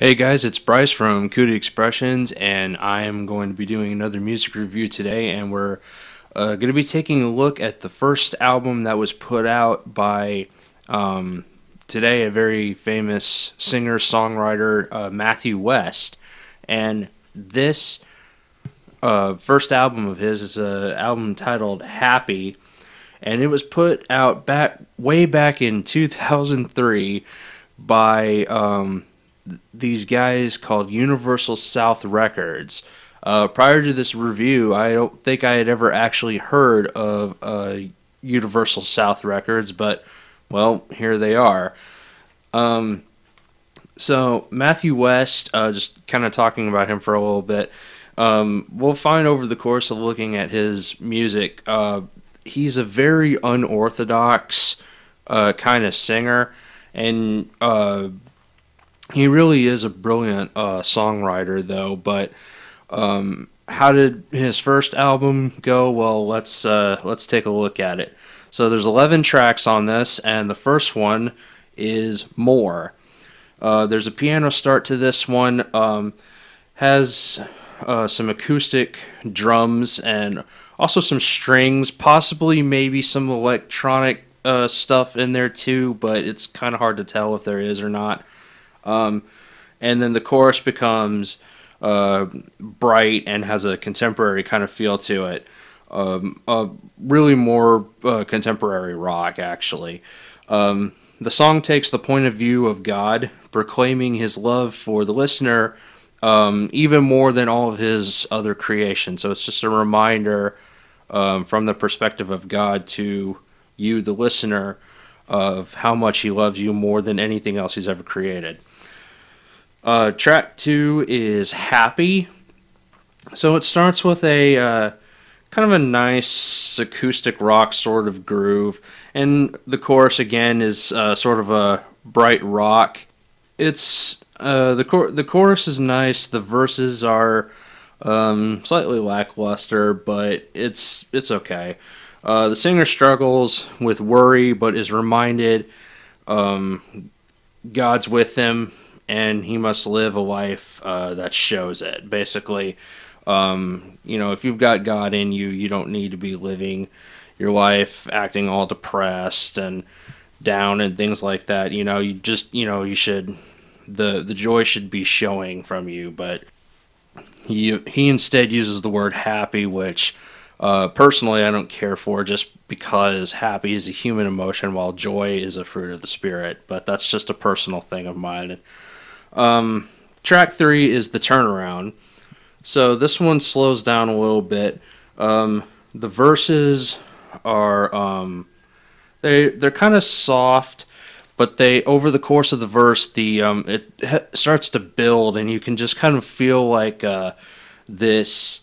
Hey guys, it's Bryce from Cootie Expressions, and I am going to be doing another music review today, and we're going to be taking a look at the first album that was put out by today a very famous singer-songwriter, Matthew West. And this first album of his is an album titled Happy, and it was put out way back in 2003 by these guys called Universal South Records. Prior to this review, I don't think I had ever actually heard of Universal South Records, but, well, here they are. So, Matthew West, just kind of talking about him for a little bit, we'll find over the course of looking at his music, he's a very unorthodox kind of singer, and he really is a brilliant songwriter, though. But how did his first album go? Well, let's take a look at it. So there's 11 tracks on this, and the first one is More. There's a piano start to this one. Has some acoustic drums and also some strings, possibly maybe some electronic stuff in there too, but it's kind of hard to tell if there is or not. And then the chorus becomes bright and has a contemporary kind of feel to it. Really more contemporary rock, actually. The song takes the point of view of God, proclaiming his love for the listener even more than all of his other creation. So it's just a reminder from the perspective of God to you, the listener, of how much he loves you more than anything else he's ever created. Track 2 is Happy. So it starts with a kind of a nice acoustic rock sort of groove, and the chorus again is sort of a bright rock. It's the chorus is nice. The verses are slightly lackluster, but it's okay. The singer struggles with worry, but is reminded God's with him, and he must live a life that shows it. Basically, if you've got God in you, you don't need to be living your life acting all depressed and down and things like that. You should, the joy should be showing from you, but he instead uses the word happy, which personally I don't care for, just because happy is a human emotion while joy is a fruit of the spirit, but that's just a personal thing of mine. Track 3 is The Turnaround. So this one slows down a little bit. The verses are they're kind of soft, but over the course of the verse, it starts to build, and you can just kind of feel like this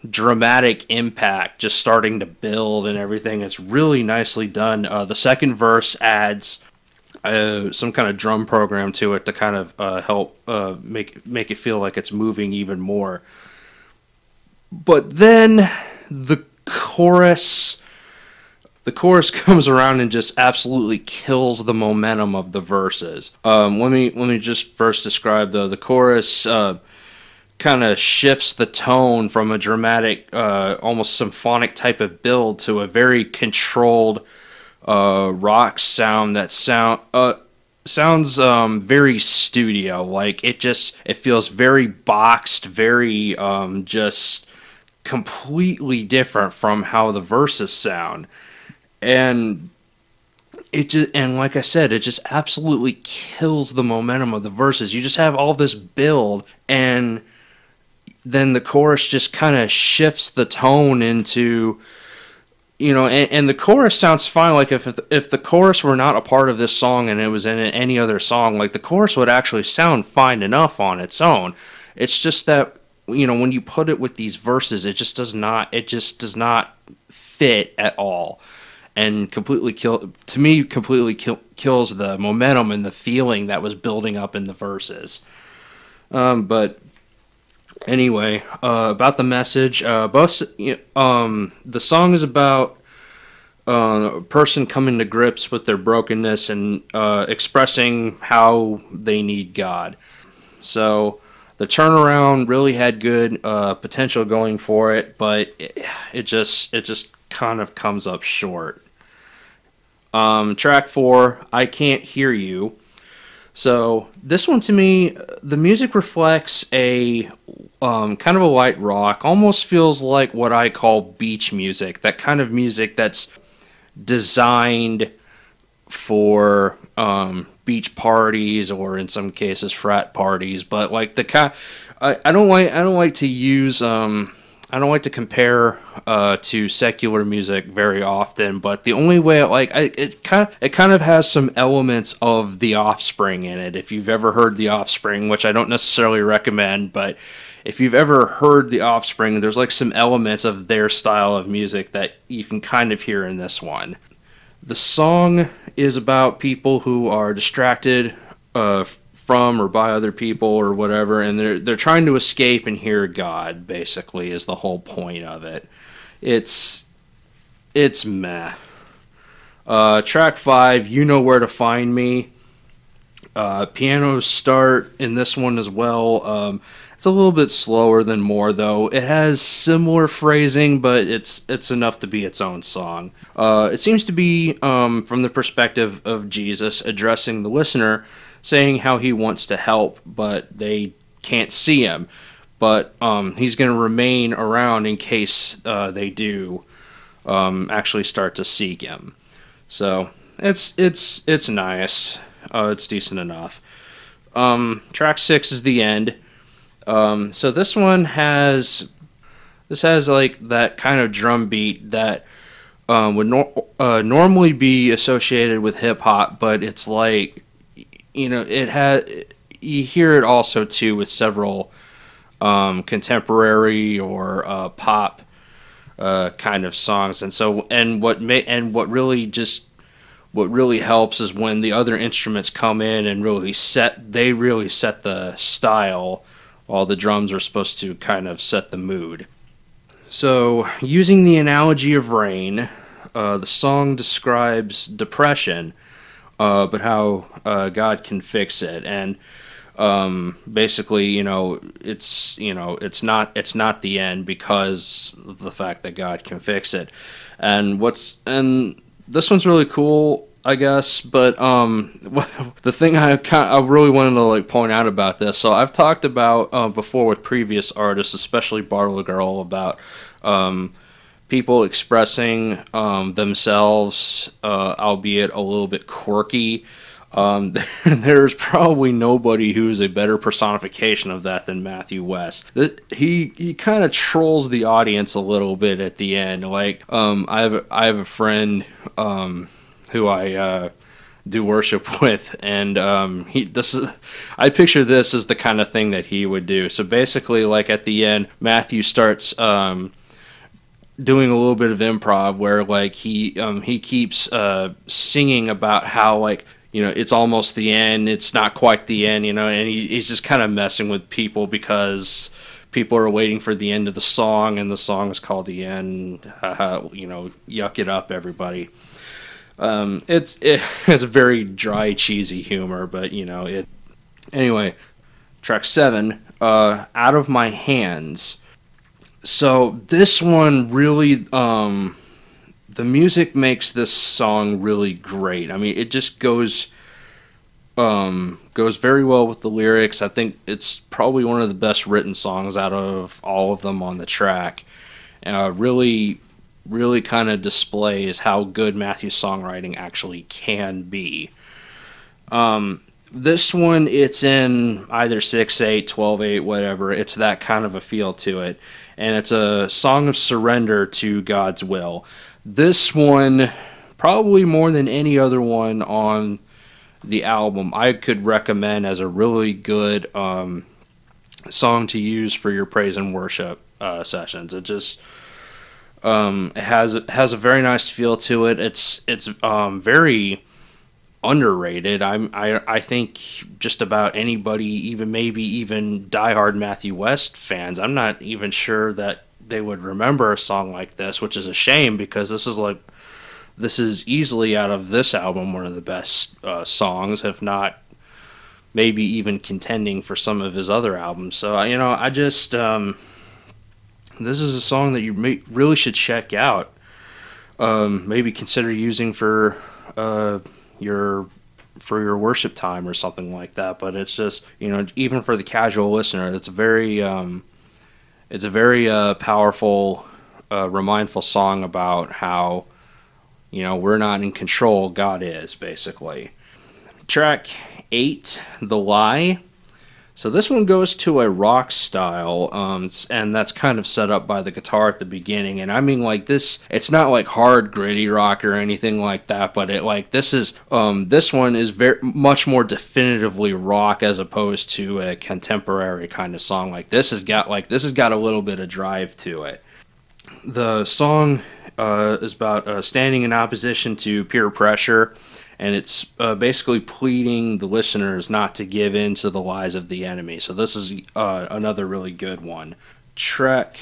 dramatic impact just starting to build and everything. It's really nicely done. The second verse adds some kind of drum program to it to kind of help make it feel like it's moving even more. But then the chorus comes around and just absolutely kills the momentum of the verses. Let me just first describe, though. The chorus kind of shifts the tone from a dramatic, almost symphonic type of build to a very controlled rock sound that sounds very studio. Like it feels very boxed, very just completely different from how the verses sound. And like I said, it just absolutely kills the momentum of the verses. You just have all this build, and then the chorus just kind of shifts the tone into, and the chorus sounds fine. Like if the chorus were not a part of this song and it was in any other song, like the chorus would actually sound fine enough on its own. It's just that, when you put it with these verses, it just does not fit at all, and completely kills the momentum and the feeling that was building up in the verses. But anyway, about the message, the song is about a person coming to grips with their brokenness and expressing how they need God. So the turnaround really had good potential going for it, but it just kind of comes up short. Track 4, I Can't Hear You. So this one, to me, the music reflects a kind of a light rock, almost feels like what I call beach music, that kind of music that's designed for beach parties, or in some cases frat parties. But like the kind, I don't like to use I don't like to compare to secular music very often, but the only way it kind of has some elements of The Offspring in it. If you've ever heard The Offspring, which I don't necessarily recommend, but if you've ever heard The Offspring, there's like some elements of their style of music that you can kind of hear in this one. The song is about people who are distracted from or by other people or whatever, and they're trying to escape and hear God. Basically, is the whole point of it. It's meh. Track 5, You Know Where to Find Me. Pianos start in this one as well. It's a little bit slower than More, though. It has similar phrasing, but it's enough to be its own song. It seems to be from the perspective of Jesus addressing the listener, saying how he wants to help, but they can't see him. But he's going to remain around in case they do actually start to seek him. So it's nice. It's decent enough. Track 6 is The End. So this one has like that kind of drum beat that would normally be associated with hip hop, but it's like, you hear it also too with several contemporary or pop kind of songs, what really helps is when the other instruments come in and really set the style, while the drums are supposed to kind of set the mood. So, using the analogy of rain, the song describes depression, but how God can fix it, and basically, it's not the end because of the fact that God can fix it, and this one's really cool, I guess, but the thing I really wanted to like point out about this. So I've talked about before with previous artists, especially Bartle Girl, about people expressing themselves, albeit a little bit quirky. There's probably nobody who's a better personification of that than Matthew West. He kind of trolls the audience a little bit at the end. Like, I have a friend who I do worship with, and I picture this as the kind of thing that he would do. So basically, like at the end, Matthew starts doing a little bit of improv where like he keeps singing about how, like, it's almost the end, it's not quite the end, and he's just kind of messing with people because people are waiting for the end of the song, and the song is called The End. Yuck it up, everybody. It's a very dry, cheesy humor, but Anyway, track 7, Out of My Hands. So this one really, the music makes this song really great. I mean, it just goes very well with the lyrics. I think it's probably one of the best written songs out of all of them on the track. Really kind of displays how good Matthew's songwriting actually can be. This one, it's in either 6/8, 12/8, whatever. It's that kind of a feel to it. And it's a song of surrender to God's will. This one, probably more than any other one on the album, I could recommend as a really good song to use for your praise and worship sessions. It just it has a very nice feel to it. It's very underrated. I think just about anybody, even diehard Matthew West fans, I'm not even sure that they would remember a song like this, which is a shame because this is easily out of this album one of the best songs, if not maybe even contending for some of his other albums. So I just this is a song that you really should check out. Maybe consider using your for your worship time or something like that. But it's just, even for the casual listener, it's a very powerful, remindful song about how, we're not in control, God is, basically. Track 8, The Lie. So this one goes to a rock style, and that's kind of set up by the guitar at the beginning. And I mean, like, this, it's not like hard gritty rock or anything like that, but this one is very much more definitively rock as opposed to a contemporary kind of song. This has got a little bit of drive to it. The song is about standing in opposition to peer pressure. And it's basically pleading the listeners not to give in to the lies of the enemy. So this is another really good one. Track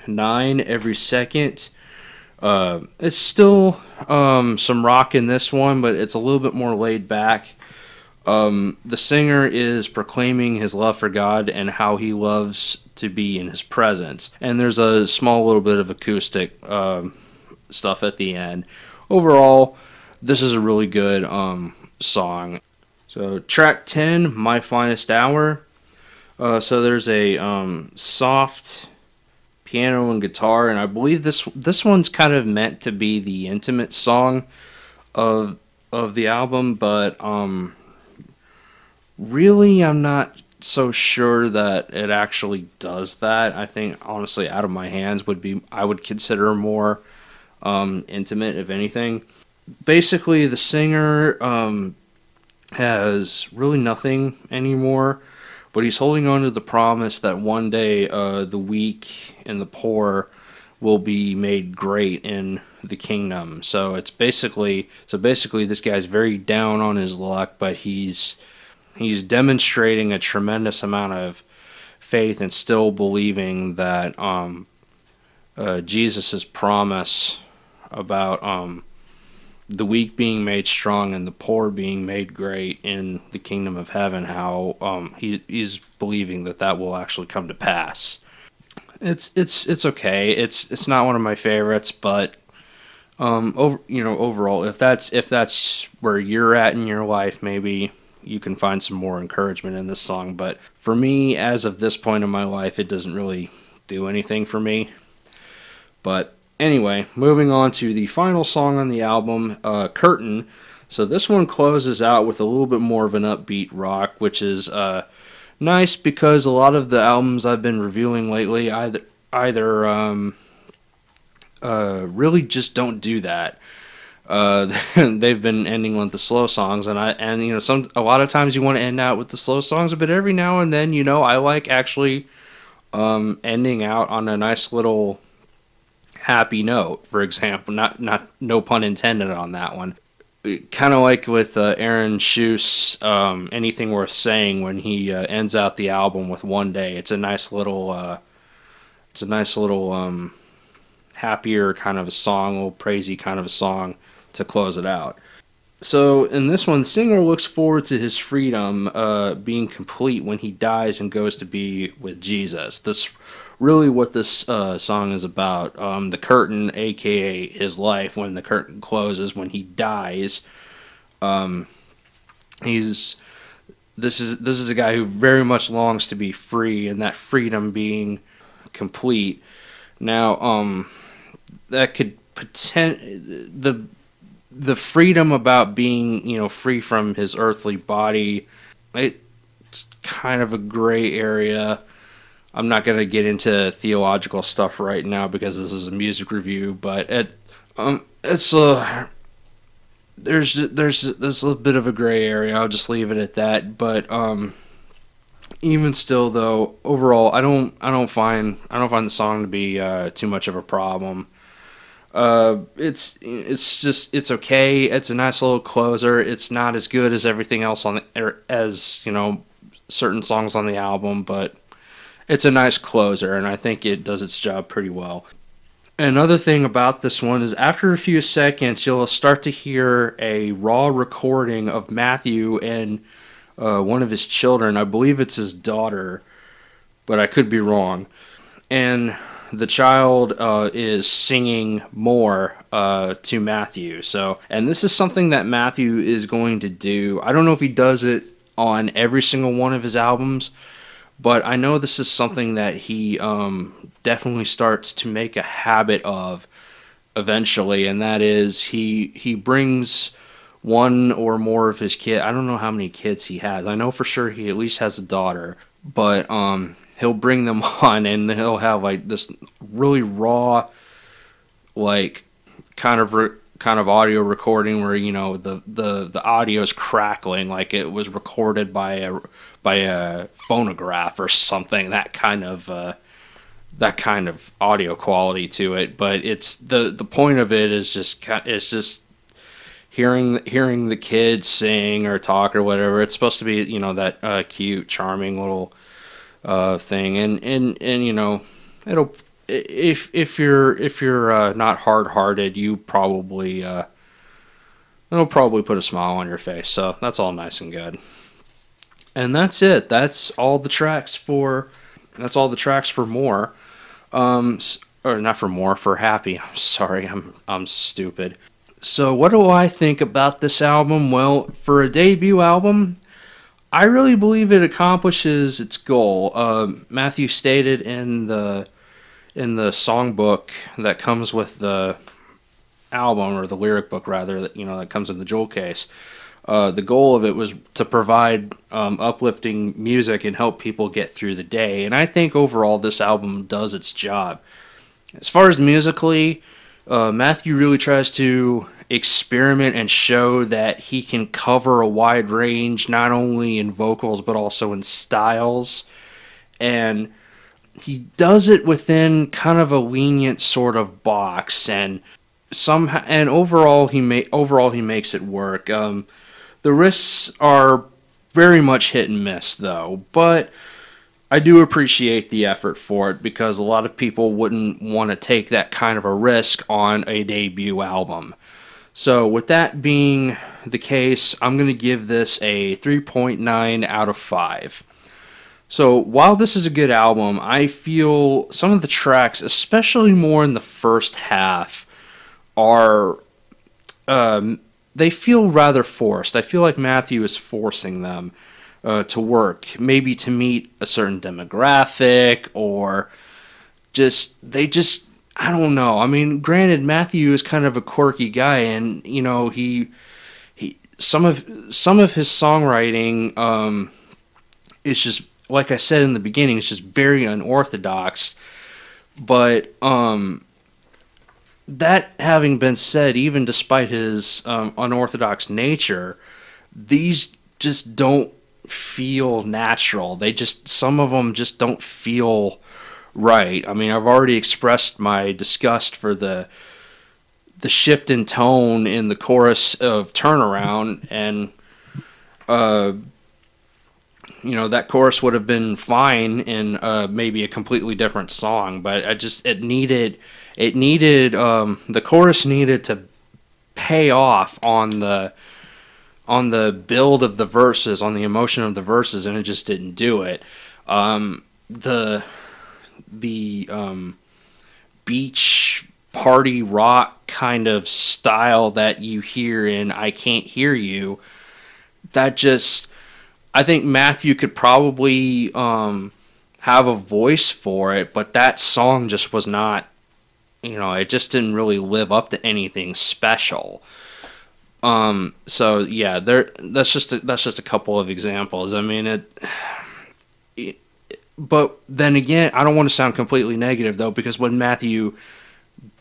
9, Every Second. It's still some rock in this one, but it's a little bit more laid back. The singer is proclaiming his love for God and how he loves to be in his presence. And there's a small little bit of acoustic stuff at the end. Overall, this is a really good song. So track 10, My Finest Hour. So there's a soft piano and guitar, and I believe this one's kind of meant to be the intimate song of the album, but really I'm not so sure that it actually does that. I think honestly, Out of My Hands I would consider more intimate, if anything. Basically, the singer has really nothing anymore, but he's holding on to the promise that one day the weak and the poor will be made great in the kingdom. So basically this guy's very down on his luck, but he's demonstrating a tremendous amount of faith and still believing that Jesus' promise about the weak being made strong and the poor being made great in the kingdom of heaven, how he's believing that will actually come to pass. It's okay. It's not one of my favorites, but overall, if that's where you're at in your life, maybe you can find some more encouragement in this song. But for me, as of this point in my life, it doesn't really do anything for me. But anyway, moving on to the final song on the album, Curtain. So this one closes out with a little bit more of an upbeat rock, which is nice because a lot of the albums I've been reviewing lately either really just don't do that. They've been ending with the slow songs, and a lot of times you want to end out with the slow songs, but every now and then, I like actually ending out on a nice little happy note, for example. Not no pun intended on that one. Kind of like with Aaron Schuss, Anything Worth Saying, when he ends out the album with One Day. It's a nice little happier kind of a song, a little praisey kind of a song to close it out. So in this one, the singer looks forward to his freedom being complete when he dies and goes to be with Jesus. That's really what this song is about. The curtain, aka his life, when the curtain closes, when he dies. This is a guy who very much longs to be free, and that freedom being complete. Now, that could the freedom about being, free from his earthly body, it's kind of a gray area. I'm not going to get into theological stuff right now because this is a music review, but there's a little bit of a gray area. I'll just leave it at that. But even still, though, overall, I don't find the song to be too much of a problem. It's okay. It's a nice little closer. It's not as good as everything else as certain songs on the album, but it's a nice closer, and I think it does its job pretty well. Another thing about this one is after a few seconds, you'll start to hear a raw recording of Matthew and one of his children. I believe it's his daughter, but I could be wrong. And the child is singing more to Matthew. So, and this is something that Matthew is going to do. I don't know if he does it on every single one of his albums, but I know this is something that he definitely starts to make a habit of eventually, and that is he brings one or more of his kids. I don't know how many kids he has. I know for sure he at least has a daughter, but he'll bring them on, and he'll have like this really raw, like kind of audio recording where the audio is crackling like it was recorded by a phonograph or something. That kind of audio quality to it. But it's the point of it is just hearing the kids sing or talk or whatever. It's supposed to be that cute, charming little thing, and it'll, if you're not hard-hearted, you probably it'll probably put a smile on your face. So that's all nice and good. And that's it. That's all the tracks for More. Or not for More, for Happy. I'm sorry, I'm stupid. So what do I think about this album? Well, for a debut album, I really believe it accomplishes its goal. Matthew stated in the songbook that comes with the album, or the lyric book rather, that comes in the jewel case. The goal of it was to provide uplifting music and help people get through the day. And I think overall this album does its job. As far as musically, Matthew really tries to experiment and show that he can cover a wide range, not only in vocals but also in styles. And he does it within kind of a lenient sort of box, and overall he makes it work. The risks are very much hit and miss, though, but I do appreciate the effort for it, because a lot of people wouldn't want to take that kind of a risk on a debut album. So with that being the case, I'm going to give this a 3.9 out of 5. So while this is a good album, I feel some of the tracks, especially more in the first half, are they feel rather forced. I feel like Matthew is forcing them to work, maybe to meet a certain demographic, or I don't know. I mean, granted, Matthew is kind of a quirky guy, and he some of his songwriting is just, like I said in the beginning, it's just very unorthodox. But that having been said, even despite his unorthodox nature, these just don't feel natural. Some of them just don't feel right. I mean, I've already expressed my disgust for the shift in tone in the chorus of Turnaround, and that chorus would have been fine in maybe a completely different song, but the chorus needed to pay off on the build of the verses, on the emotion of the verses, and it just didn't do it. The beach party rock kind of style that you hear in I Can't Hear You, I think Matthew could probably have a voice for it, but that song just was not, it just didn't really live up to anything special. So yeah, that's just a couple of examples. I mean, but then again, I don't want to sound completely negative though, because when Matthew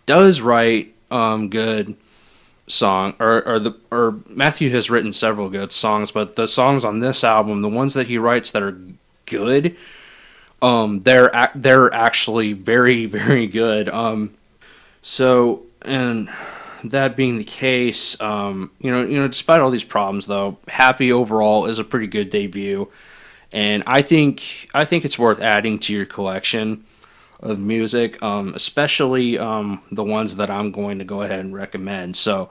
does write good song, or Matthew has written several good songs, but the songs on this album, the ones that he writes that are good, they're actually very, very good. So, and that being the case, despite all these problems though, Happy overall is a pretty good debut, and I think it's worth adding to your collection of music, especially the ones that I'm going to go ahead and recommend. So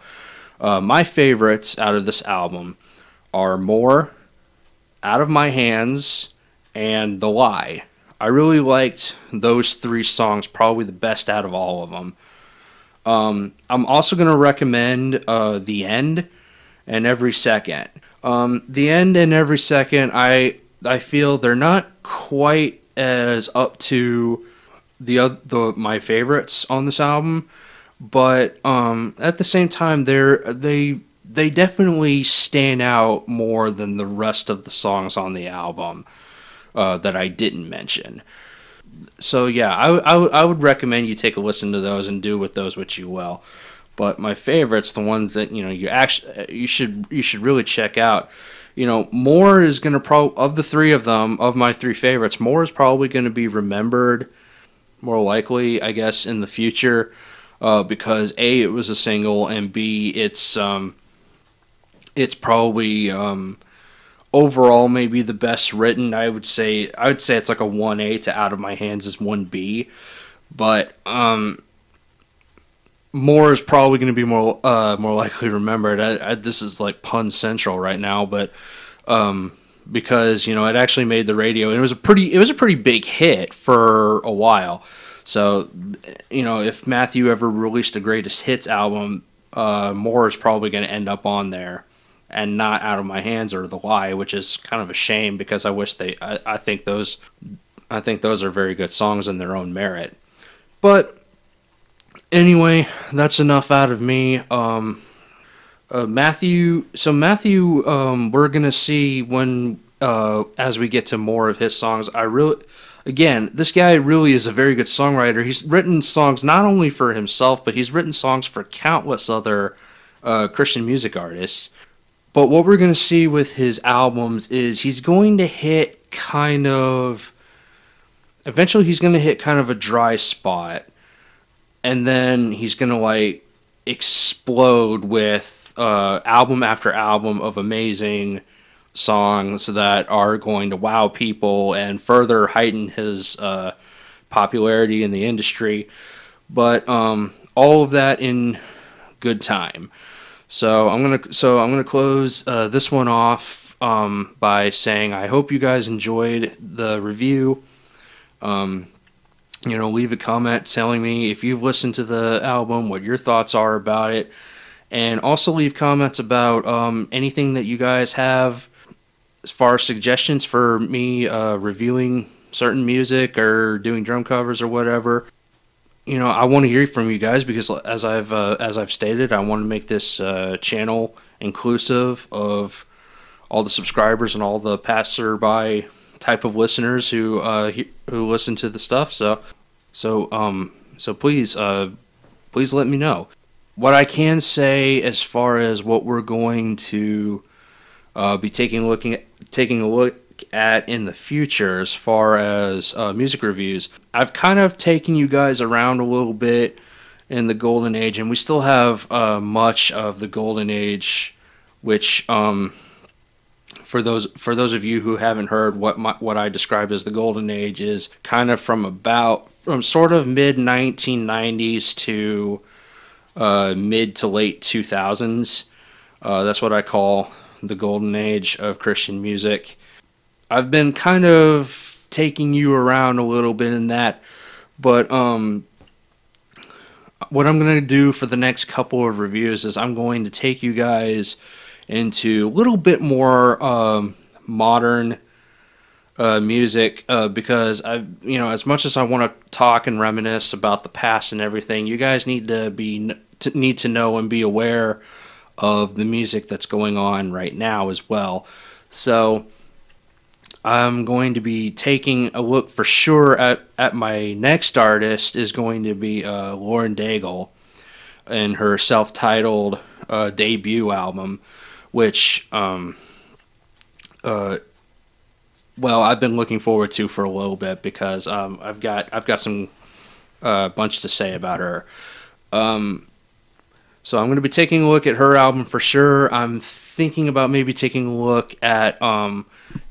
my favorites out of this album are More, Out of My Hands, and The Lie. I really liked those three songs, probably the best out of all of them. I'm also going to recommend The End and Every Second. The End and Every Second, I feel they're not quite as up to the my favorites on this album, but at the same time they definitely stand out more than the rest of the songs on the album that I didn't mention. So yeah, I would recommend you take a listen to those and do with those what you will. But my favorites, the ones that you should really check out. More is gonna of the three of them, of my three favorites, more is probably gonna be remembered more likely, I guess, in the future, because A, it was a single, and B, it's probably overall maybe the best written. I would say it's like a 1A to Out of My Hands is 1B, but more is probably going to be more likely remembered. This is like pun central right now, but because it actually made the radio, and it was a pretty big hit for a while. So if Matthew ever released a greatest hits album, more is probably going to end up on there, and not Out of My Hands or The Lie, which is kind of a shame because I think those are very good songs in their own merit. But anyway, that's enough out of me. Matthew, we're gonna see when as we get to more of his songs. Again, this guy really is a very good songwriter. He's written songs not only for himself, but he's written songs for countless other Christian music artists. But what we're going to see with his albums is eventually he's going to hit kind of a dry spot. And then he's going to explode with album after album of amazing songs that are going to wow people and further heighten his popularity in the industry. But all of that in good time. So I'm gonna close this one off by saying I hope you guys enjoyed the review. Leave a comment telling me if you've listened to the album, what your thoughts are about it, and also leave comments about anything that you guys have as far as suggestions for me reviewing certain music or doing drum covers or whatever. I want to hear from you guys because, as I've stated, I want to make this channel inclusive of all the subscribers and all the passerby type of listeners who listen to the stuff. So please let me know. What I can say as far as what we're going to be taking a look at in the future as far as music reviews. I've kind of taken you guys around a little bit in the golden age, and we still have much of the golden age, which for those of you who haven't heard, what I described as the golden age is kind of from sort of mid 1990s to mid to late 2000s. That's what I call the golden age of Christian music. I've been kind of taking you around a little bit in that, but what I'm going to do for the next couple of reviews is I'm going to take you guys into a little bit more modern music because as much as I want to talk and reminisce about the past and everything, you guys need to know and be aware of the music that's going on right now as well. So I'm going to be taking a look for sure at my next artist is going to be Lauren Daigle and her self-titled debut album, which I've been looking forward to for a little bit because I've got some bunch to say about her. So I'm going to be taking a look at her album for sure. I'm thinking about maybe taking a look at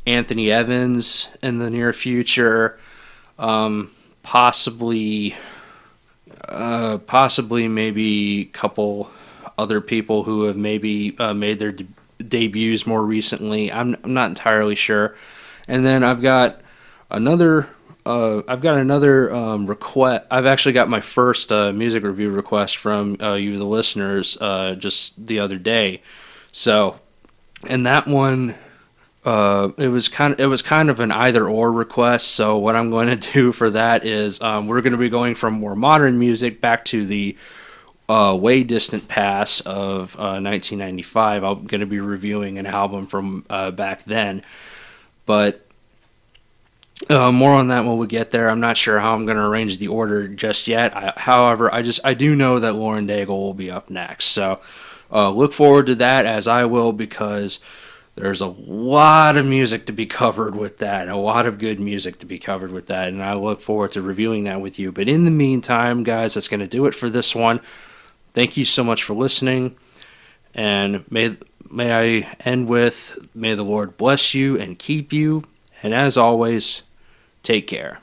Anthony Evans in the near future. Possibly maybe a couple other people who have maybe made their debuts more recently. I'm not entirely sure. And then I've got another request. I've actually got my first music review request from you, the listeners, just the other day. So, and that one, it was kind of an either or request. So what I'm going to do for that is we're going to be going from more modern music back to the way distant past of 1995. I'm going to be reviewing an album from back then, but more on that when we get there. I'm not sure how I'm going to arrange the order just yet. However, I do know that Lauren Daigle will be up next, so look forward to that, as I will, because there's a lot of music to be covered with that, a lot of good music to be covered with that, and I look forward to reviewing that with you. But in the meantime, guys, that's going to do it for this one. Thank you so much for listening, and may I end with, may the Lord bless you and keep you, and as always, take care.